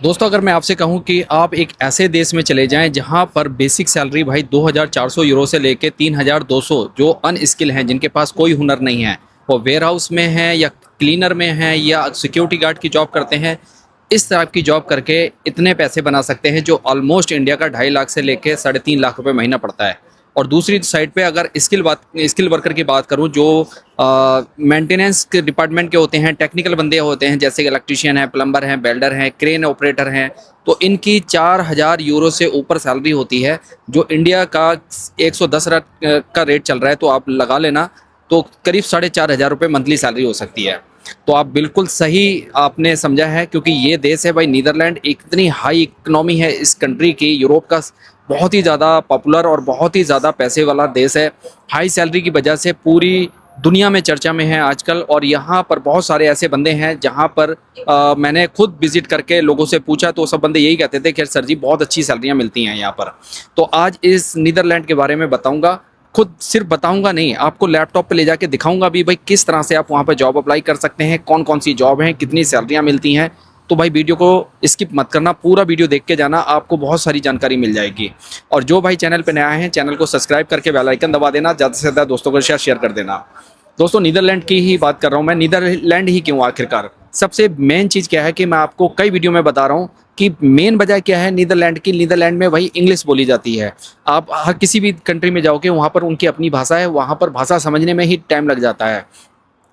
दोस्तों, अगर मैं आपसे कहूं कि आप एक ऐसे देश में चले जाएं जहां पर बेसिक सैलरी भाई 2,400 यूरो से लेके 3,200, जो अनस्किल हैं, जिनके पास कोई हुनर नहीं है, वो वेयर हाउस में है या क्लीनर में है या सिक्योरिटी गार्ड की जॉब करते हैं, इस तरह की जॉब करके इतने पैसे बना सकते हैं जो ऑलमोस्ट इंडिया का 2.5 लाख से लेके 3.5 लाख रुपए महीना पड़ता है। और दूसरी साइड पे अगर स्किल वर्कर की बात करूं, जो मेंटेनेंस के डिपार्टमेंट के होते हैं, टेक्निकल बंदे होते हैं, जैसे इलेक्ट्रीशियन है, प्लम्बर हैं, वेल्डर हैं, क्रेन ऑपरेटर हैं, तो इनकी 4,000 यूरो से ऊपर सैलरी होती है, जो इंडिया का 110 का रेट चल रहा है, तो आप लगा लेना, तो करीब 4,500 रुपये मंथली सैलरी हो सकती है। तो आप बिल्कुल सही आपने समझा है, क्योंकि ये देश है भाई नीदरलैंड, इतनी हाई इकोनॉमी है इस कंट्री की, यूरोप का बहुत ही ज़्यादा पॉपुलर और बहुत ही ज़्यादा पैसे वाला देश है। हाई सैलरी की वजह से पूरी दुनिया में चर्चा में है आजकल। और यहाँ पर बहुत सारे ऐसे बंदे हैं जहाँ पर मैंने खुद विजिट करके लोगों से पूछा, तो सब बंदे यही कहते थे कि सर जी बहुत अच्छी सैलरियाँ मिलती हैं यहाँ पर। तो आज इस नीदरलैंड के बारे में बताऊँगा, खुद सिर्फ बताऊंगा नहीं, आपको लैपटॉप पे ले जाके दिखाऊंगा भी भाई किस तरह से आप वहाँ पर जॉब अप्लाई कर सकते हैं, कौन कौन सी जॉब हैं, कितनी सैलरियाँ मिलती हैं। तो भाई वीडियो को स्किप मत करना, पूरा वीडियो देख के जाना, आपको बहुत सारी जानकारी मिल जाएगी। और जो भाई चैनल पे नया है, चैनल को सब्सक्राइब करके बेल आइकन दबा देना, ज़्यादा से ज़्यादा दोस्तों के साथ शेयर कर देना। दोस्तों, नीदरलैंड की ही बात कर रहा हूँ मैं। नीदरलैंड ही क्यों आखिरकार? सबसे मेन चीज़ क्या है कि मैं आपको कई वीडियो में बता रहा हूँ कि मेन वजह क्या है नीदरलैंड की। नीदरलैंड में भाई इंग्लिश बोली जाती है। आप हर किसी भी कंट्री में जाओगे, वहाँ पर उनकी अपनी भाषा है, वहाँ पर भाषा समझने में ही टाइम लग जाता है।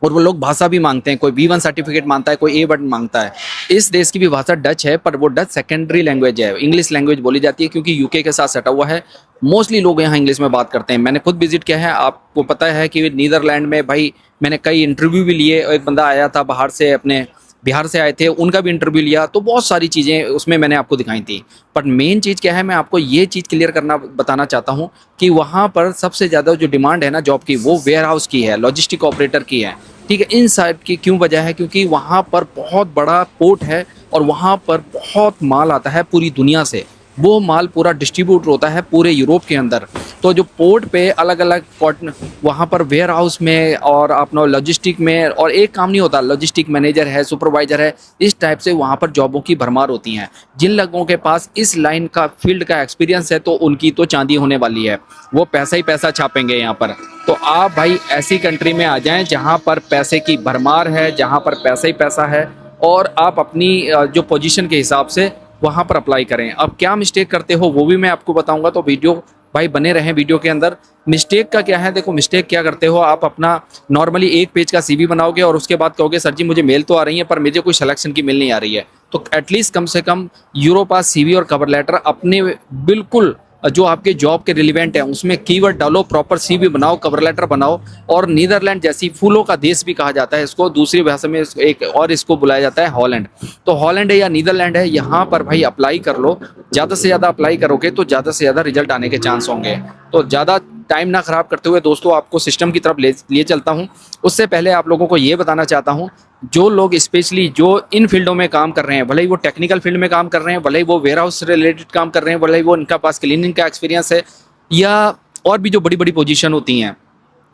और वो लोग भाषा भी मांगते हैं, कोई B1 सर्टिफिकेट मांगता है, कोई A1 मांगता है। इस देश की भी भाषा डच है, पर वो डच सेकेंडरी लैंग्वेज है, इंग्लिश लैंग्वेज बोली जाती है, क्योंकि यूके के साथ सटा हुआ है। मोस्टली लोग यहाँ इंग्लिश में बात करते हैं। मैंने खुद विजिट किया है, आपको पता है कि नीदरलैंड में भाई मैंने कई इंटरव्यू भी लिए। एक बंदा आया था बाहर से, अपने बिहार से आए थे, उनका भी इंटरव्यू लिया, तो बहुत सारी चीज़ें उसमें मैंने आपको दिखाई थी। पर मेन चीज़ क्या है, मैं आपको ये चीज़ क्लियर करना बताना चाहता हूँ कि वहाँ पर सबसे ज़्यादा जो डिमांड है ना जॉब की, वो वेयर हाउस की है, लॉजिस्टिक ऑपरेटर की है। ठीक है, इन साइड की क्यों वजह है? क्योंकि वहाँ पर बहुत बड़ा पोर्ट है और वहाँ पर बहुत माल आता है पूरी दुनिया से। वो माल पूरा डिस्ट्रीब्यूट होता है पूरे यूरोप के अंदर। तो जो पोर्ट पे अलग अलग कॉटन, वहाँ पर वेयर हाउस में और अपना लॉजिस्टिक में, और एक काम नहीं होता, लॉजिस्टिक मैनेजर है, सुपरवाइजर है, इस टाइप से वहाँ पर जॉबों की भरमार होती हैं। जिन लोगों के पास इस लाइन का फील्ड का एक्सपीरियंस है, तो उनकी तो चांदी होने वाली है, वो पैसा ही पैसा छापेंगे यहाँ पर। तो आप भाई ऐसी कंट्री में आ जाएं जहाँ पर पैसे की भरमार है, जहाँ पर पैसा ही पैसा है, और आप अपनी जो पोजीशन के हिसाब से वहाँ पर अप्लाई करें। अब क्या मिस्टेक करते हो वो भी मैं आपको बताऊंगा, तो वीडियो भाई बने रहें वीडियो के अंदर। मिस्टेक का क्या है, देखो मिस्टेक क्या करते हो आप, अपना नॉर्मली एक पेज का CV बनाओगे और उसके बाद कहोगे सर जी मुझे मेल तो आ रही है पर मुझे कोई सिलेक्शन की मेल नहीं आ रही है। तो एटलीस्ट कम से कम यूरोपास CV और कवर लेटर अपने बिल्कुल जो आपके जॉब के रिलेवेंट है उसमें कीवर्ड डालो, प्रॉपर CV बनाओ, कवर लेटर बनाओ। और नीदरलैंड जैसी फूलों का देश भी कहा जाता है इसको, दूसरी भाषा में एक और इसको बुलाया जाता है हॉलैंड। तो हॉलैंड है या नीदरलैंड है, यहाँ पर भाई अप्लाई कर लो। ज़्यादा से ज़्यादा अप्लाई करोगे तो ज़्यादा से ज़्यादा रिजल्ट आने के चांस होंगे। तो ज़्यादा टाइम ना ख़राब करते हुए दोस्तों, आपको सिस्टम की तरफ लिए चलता हूँ। उससे पहले आप लोगों को ये बताना चाहता हूँ, जो लोग स्पेशली जो इन फील्डों में काम कर रहे हैं, भले ही वो टेक्निकल फील्ड में काम कर रहे हैं, भले ही वो वेयर हाउस रिलेटेड काम कर रहे हैं, भले ही वो इनका पास क्लीनिंग का एक्सपीरियंस है, या और भी जो बड़ी बड़ी पोजीशन होती हैं,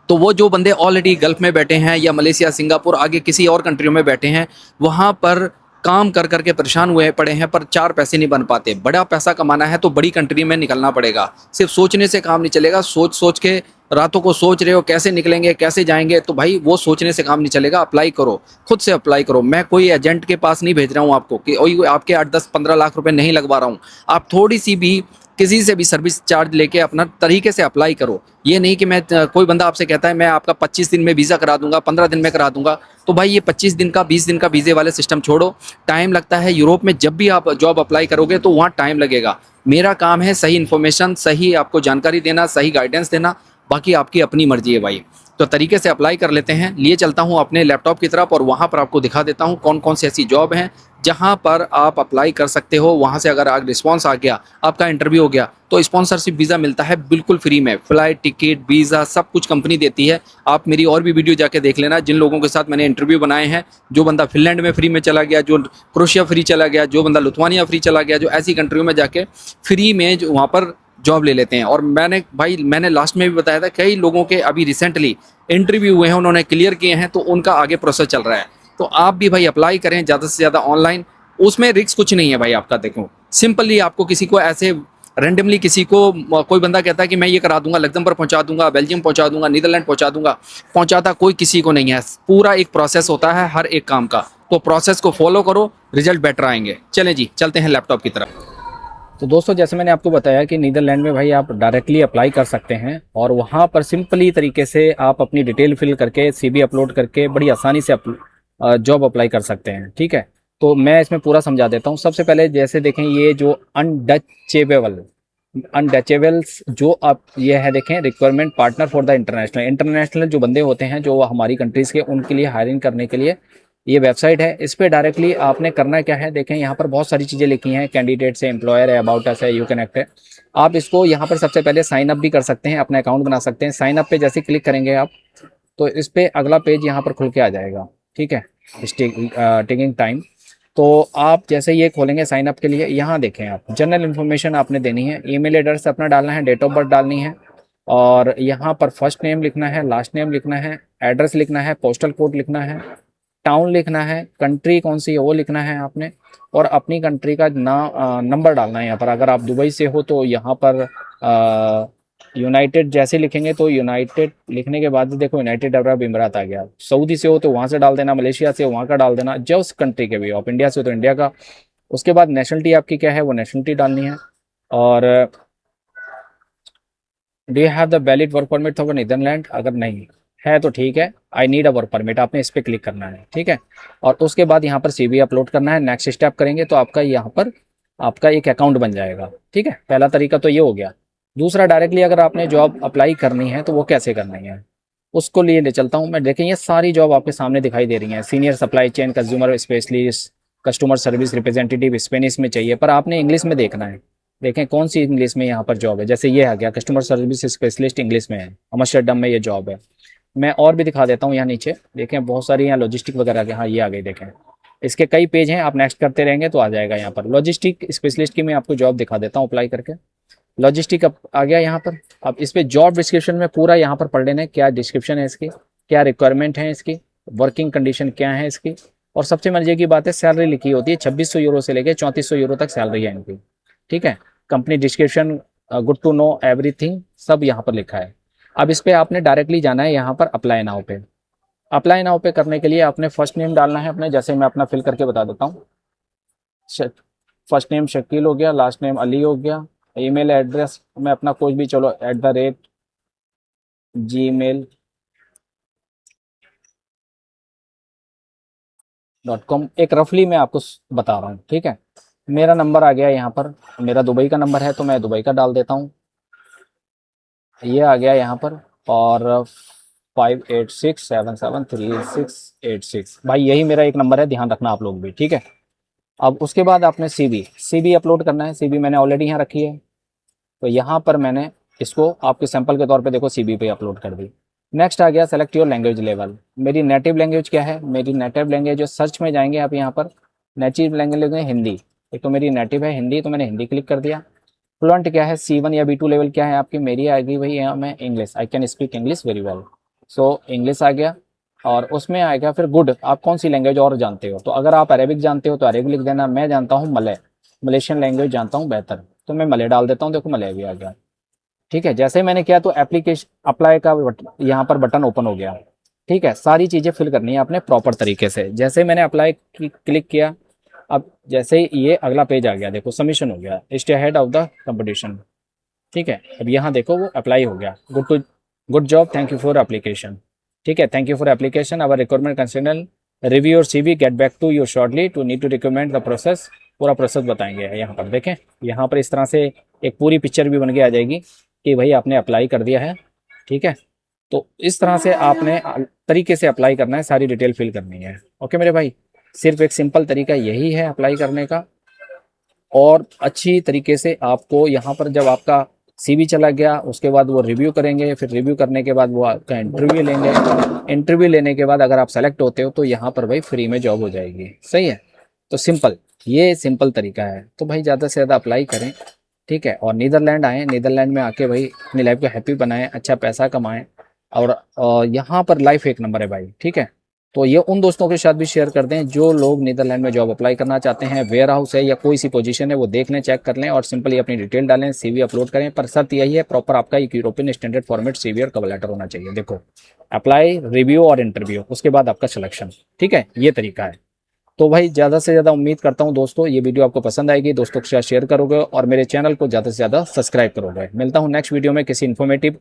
तो वो जो बंदे ऑलरेडी गल्फ में बैठे हैं या मलेशिया, सिंगापुर, आगे किसी और कंट्रियों में बैठे हैं, वहाँ पर काम कर करके परेशान हुए पड़े हैं, पर 4 पैसे नहीं बन पाते। बड़ा पैसा कमाना है तो बड़ी कंट्री में निकलना पड़ेगा। सिर्फ सोचने से काम नहीं चलेगा। सोच सोच के रातों को सोच रहे हो कैसे निकलेंगे, कैसे जाएंगे, तो भाई वो सोचने से काम नहीं चलेगा। अप्लाई करो, खुद से अप्लाई करो। मैं कोई एजेंट के पास नहीं भेज रहा हूँ आपको कि आपके 8-10-15 लाख रुपए नहीं लगवा रहा हूँ। आप थोड़ी सी भी किसी से भी सर्विस चार्ज लेके अपना तरीके से अप्लाई करो। ये नहीं कि मैं कोई बंदा आपसे कहता है मैं आपका 25 दिन में वीज़ा करा दूंगा, 15 दिन में करा दूंगा, तो भाई ये 25 दिन का 20 दिन का वीज़े वाले सिस्टम छोड़ो। टाइम लगता है यूरोप में, जब भी आप जॉब अप्लाई करोगे तो वहाँ टाइम लगेगा। मेरा काम है सही इन्फॉर्मेशन, सही आपको जानकारी देना, सही गाइडेंस देना, बाकी आपकी अपनी मर्जी है भाई। तो तरीके से अप्लाई कर लेते हैं। लिए चलता हूँ अपने लैपटॉप की तरफ और वहाँ पर आपको दिखा देता हूँ कौन कौन सी ऐसी जॉब हैं जहाँ पर आप अप्लाई कर सकते हो। वहाँ से अगर आप रिस्पॉन्स आ गया, आपका इंटरव्यू हो गया, तो स्पॉन्सरशिप वीज़ा मिलता है बिल्कुल फ्री में। फ्लाइट टिकट, वीज़ा सब कुछ कंपनी देती है। आप मेरी और भी वीडियो जाके देख लेना, जिन लोगों के साथ मैंने इंटरव्यू बनाए हैं। जो बंदा फिनलैंड में फ्री में चला गया, जो क्रोशिया फ्री चला गया, जो बंदा लिथुआनिया फ्री चला गया, जो ऐसी कंट्रियों में जाके फ्री में जो वहाँ पर जॉब ले लेते हैं। और मैंने लास्ट में भी बताया था, कई लोगों के अभी रिसेंटली इंटरव्यू हुए हैं, उन्होंने क्लियर किए हैं, तो उनका आगे प्रोसेस चल रहा है। तो आप भी भाई अप्लाई करें ज़्यादा से ज़्यादा ऑनलाइन। उसमें रिस्क कुछ नहीं है भाई आपका। देखो सिंपली आपको किसी को ऐसे रैंडमली किसी को कोई बंदा कहता है कि मैं ये करा दूंगा, लग्जमबर्ग पहुंचा दूंगा, बेल्जियम पहुंचा दूंगा, नीदरलैंड पहुंचा दूंगा, पहुंचाता कोई किसी को नहीं है। पूरा एक प्रोसेस होता है हर एक काम का, तो प्रोसेस को फॉलो करो, रिजल्ट बेटर आएंगे। चलें जी, चलते हैं लैपटॉप की तरफ। तो दोस्तों जैसे मैंने आपको बताया कि नीदरलैंड में भाई आप डायरेक्टली अप्लाई कर सकते हैं और वहाँ पर सिंपली तरीके से आप अपनी डिटेल फिल करके सीवी अपलोड करके बड़ी आसानी से जॉब अप्लाई कर सकते हैं। ठीक है, तो मैं इसमें पूरा समझा देता हूँ। सबसे पहले जैसे देखें, ये जो अनडचेबल्स जो आप ये है देखें, requirement partner for the international जो बंदे होते हैं जो हमारी कंट्रीज़ के, उनके लिए हायरिंग करने के लिए ये वेबसाइट है। इस पर डायरेक्टली आपने करना क्या है, देखें यहाँ पर बहुत सारी चीज़ें लिखी हैं, कैंडिडेट से, एम्प्लॉयर है, अबाउट अस है, यू कनेक्ट है। आप इसको यहाँ पर सबसे पहले साइन अप भी कर सकते हैं, अपना अकाउंट बना सकते हैं। साइन अप पे जैसे क्लिक करेंगे आप, तो इस पर अगला पेज यहाँ पर खुल के आ जाएगा। ठीक है, टेकिंग टाइम। तो आप जैसे ये खोलेंगे साइन अप के लिए, यहाँ देखें आप जनरल इन्फॉर्मेशन आपने देनी है, ईमेल एड्रेस अपना डालना है, डेट ऑफ बर्थ डालनी है, और यहाँ पर फर्स्ट नेम लिखना है, लास्ट नेम लिखना है, एड्रेस लिखना है, पोस्टल कोड लिखना है, टाउन लिखना है, कंट्री कौन सी है वो लिखना है आपने, और अपनी कंट्री का नंबर डालना है यहाँ पर। अगर आप दुबई से हो तो यहाँ पर यूनाइटेड जैसे लिखेंगे तो यूनाइटेड लिखने के बाद देखो यूनाइटेड अरब इमरात आ गया। सऊदी से हो तो वहाँ से डाल देना, मलेशिया से वहाँ का डाल देना, जो उस कंट्री के भी हो। आप इंडिया से हो तो इंडिया का। उसके बाद नेशनलिटी आपकी क्या है वो नेशनलिटी डालनी है। और do you have the valid work permit for Netherlands, अगर नहीं है तो ठीक है, I need a work permit, आपने इस पर क्लिक करना है। ठीक है, और उसके बाद यहाँ पर सीवी अपलोड करना है। नेक्स्ट स्टेप करेंगे तो आपका यहाँ पर आपका एक अकाउंट बन जाएगा। ठीक है, पहला तरीका तो ये हो गया। दूसरा, डायरेक्टली अगर आपने जॉब अप्लाई करनी है तो वो कैसे करनी है उसको लिए ले चलता हूँ मैं। देखें ये सारी जॉब आपके सामने दिखाई दे रही हैं। Senior supply chain, consumer specialist, customer service representative, Spanish में चाहिए पर आपने इंग्लिश में देखना है। देखें कौन सी इंग्लिश में यहाँ पर जॉब है, जैसे ये आ गया कस्टमर सर्विस स्पेशलिस्ट, इंग्लिश में है, अमस्टरडम में ये जॉब है। मैं और भी दिखा देता हूँ यहाँ नीचे, देखें बहुत सारी यहाँ लॉजिस्टिक वगैरह के, हाँ ये आ गई देखें। इसके कई पेज हैं, आप नेक्स्ट करते रहेंगे तो आ जाएगा यहाँ पर। लॉजिस्टिक स्पेशलिस्ट की मैं आपको जॉब दिखा देता हूँ अप्लाई करके। लॉजिस्टिक अब आ गया यहाँ पर। अब इस पर जॉब डिस्क्रिप्शन में पूरा यहाँ पर पढ़ लेना है, क्या डिस्क्रिप्शन है इसकी, क्या रिक्वायरमेंट है इसकी, वर्किंग कंडीशन क्या है इसकी, और सबसे मजे की बात है सैलरी लिखी होती है 2600 यूरो से लेकर 3400 यूरो तक सैलरी है इनकी। ठीक है, company description, good to know everything, सब यहाँ पर लिखा है। अब इस पर आपने डायरेक्टली जाना है यहाँ पर अप्लाई नाउ पे। अप्लाई नाउ पे करने के लिए आपने फर्स्ट नेम डालना है अपने, जैसे मैं अपना फिल करके बता देता हूँ। फर्स्ट नेम शकील हो गया, लास्ट नेम अली हो गया, ईमेल एड्रेस मैं अपना कुछ भी, चलो @gmail.com, एक रफली मैं आपको बता रहा हूँ। ठीक है, मेरा नंबर आ गया यहाँ पर, मेरा दुबई का नंबर है तो मैं दुबई का डाल देता हूँ, ये आ गया यहाँ पर। और 5867736686, भाई यही मेरा एक नंबर है, ध्यान रखना आप लोग भी। ठीक है, अब उसके बाद आपने सीवी अपलोड करना है। सीवी मैंने ऑलरेडी यहाँ रखी है, तो यहाँ पर मैंने इसको आपके सैंपल के तौर पे देखो सीवी पे अपलोड कर दी। नेक्स्ट आ गया सेलेक्ट योर लैंग्वेज लेवल। मेरी नेटिव लैंग्वेज क्या है, मेरी नेटिव लैंग्वेज जो सर्च में जाएंगे आप यहाँ पर, नेटिव लैंग्वेज है हिंदी। एक तो मेरी नेटिव है हिंदी, तो मैंने हिंदी क्लिक कर दिया। फ्लुएंट क्या है, C1 या B2 लेवल क्या है आपकी, मेरी आएगी भाई यहाँ मैं English, I can speak English very well, so English आ गया। और उसमें आएगा फिर गुड, आप कौन सी लैंग्वेज और जानते हो, तो अगर आप अरेबिक जानते हो तो अरेबिक लिख देना। मैं जानता हूँ मलेशियन लैंग्वेज जानता हूँ बेहतर, तो मैं मले डाल देता हूँ। देखो मले भी आ गया। ठीक है, जैसे मैंने किया तो एप्लीकेशन अप्लाई का यहाँ पर बटन ओपन हो गया। ठीक है, सारी चीज़ें फिल करनी है आपने प्रॉपर तरीके से। जैसे मैंने अप्लाई क्लिक किया, अब जैसे ये अगला पेज आ गया, देखो सबमिशन हो गया, stay ahead of the competition. ठीक है, अब यहाँ देखो वो अप्लाई हो गया, good job, thank you for application. ठीक है, thank you for application, our requirement concerned review और CV, get back to you shortly to need to recommend the process. पूरा प्रोसेस बताएंगे यहाँ पर। देखें यहाँ पर इस तरह से एक पूरी पिक्चर भी बन के आ जाएगी कि भाई आपने अप्लाई कर दिया है। ठीक है, तो इस तरह से आपने तरीके से अप्लाई करना है, सारी डिटेल फिल करनी है। ओके मेरे भाई, सिर्फ एक सिंपल तरीका यही है अप्लाई करने का। और अच्छी तरीके से आपको यहाँ पर जब आपका CV चला गया, उसके बाद वो रिव्यू करेंगे, फिर रिव्यू करने के बाद वो आपका इंटरव्यू लेंगे। इंटरव्यू लेने के बाद अगर आप सेलेक्ट होते हो तो यहाँ पर भाई फ्री में जॉब हो जाएगी। सही है, तो सिंपल, ये सिंपल तरीका है। तो भाई ज़्यादा से ज़्यादा अप्लाई करें। ठीक है, और नीदरलैंड आएँ, नीदरलैंड में आके भाई अपनी लाइफ को हैप्पी बनाएं, अच्छा पैसा कमाएं, और यहाँ पर लाइफ एक नंबर है भाई। ठीक है, तो ये उन दोस्तों के साथ भी शेयर कर दें जो लोग नीदरलैंड में जॉब अप्लाई करना चाहते हैं, वेयर हाउस है या कोई सी पोजीशन है वो देख लें, चेक कर लें और सिंपली अपनी डिटेल डालें, सीवी अपलोड करें। पर शर्त यही है प्रॉपर आपका एक यूरोपियन स्टैंडर्ड फॉर्मेट सीवी और कवर लेटर होना चाहिए। देखो अप्लाई, रिव्यू और इंटरव्यू, उसके बाद आपका सिलेक्शन। ठीक है, ये तरीका है। तो भाई ज़्यादा से ज़्यादा उम्मीद करता हूँ दोस्तों ये वीडियो आपको पसंद आएगी, दोस्तों के साथ शेयर करोगे और मेरे चैनल को ज़्यादा से ज़्यादा सब्सक्राइब करोगे। मिलता हूँ नेक्स्ट वीडियो में किसी इन्फॉर्मेटिव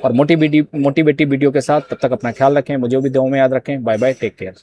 और मोटिवेटिव वीडियो के साथ। तब तक अपना ख्याल रखें, मुझे भी दुआओं में याद रखें। Bye bye, take care.